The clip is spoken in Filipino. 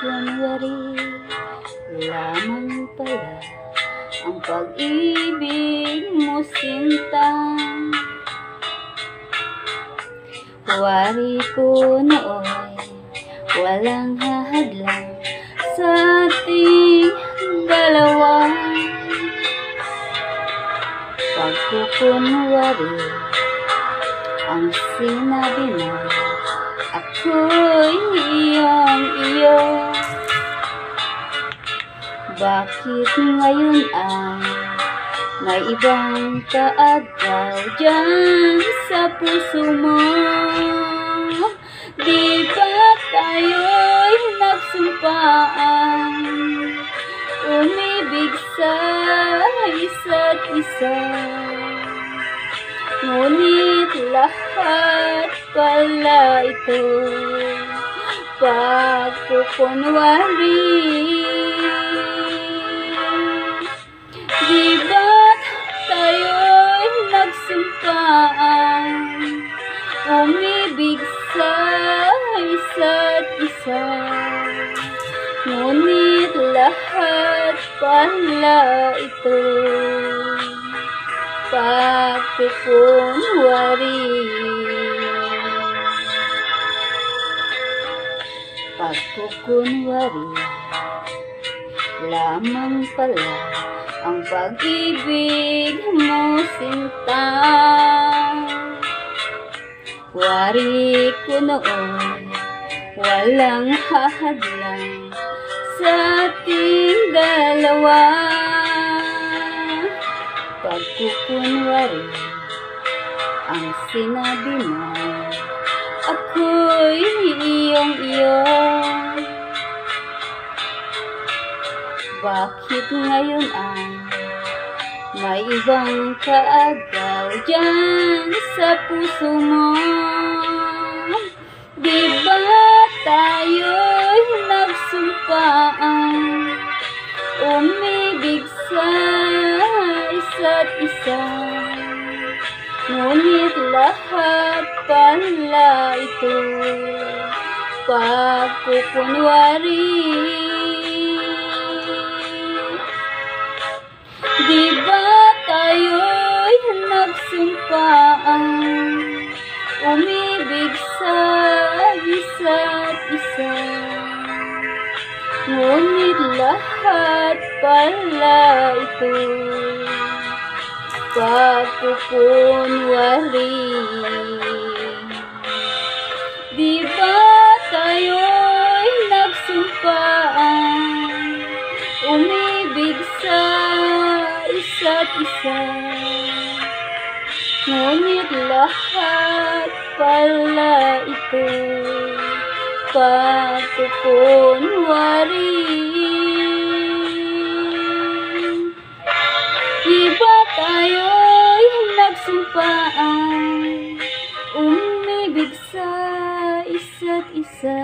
kunwari lamang pala ang pag-ibig mo, sinta. Wari ko nooy walang hahadlang sa ating dalawa. Pagkukunwari ang sinabi mo, ako'y iyong-iyo. Bakit ngayon ay may ibang kaagaw dyan sa puso mo? Di ba tayo'y nagsumpaan umibig sa isa't isa? Ngunit lahat pala ito pagkukunwari. Di ba't tayo'y nagsumpaan umibig sa isa't isa? Ngunit lahat pala ito pagkukunwari. Pagkukunwari lamang pala ang pag-ibig mo, sinta. Wari ko noon walang hahadlang sa ating dalawa. Pagkukunwari ang sinabi mo, ako'y iyong-iyo. Bakit ngayon ay may ibang kaagaw dyan sa puso mo? Di ba tayo'y nagsumpaan umibig sa isa't isa? Ngunit lahat pala ito pagkukunwari. Di ba tayo'y nagsumpaan umibig sa isa't isa? Ngunit lahat pala ito pagkukunwari. Di ba tayo'y nagsumpaan umibig sa isa't isa? Ngunit lahat pala ito pagkukunwari. Di ba tayo'y nagsumpaan umibig sa isa't isa?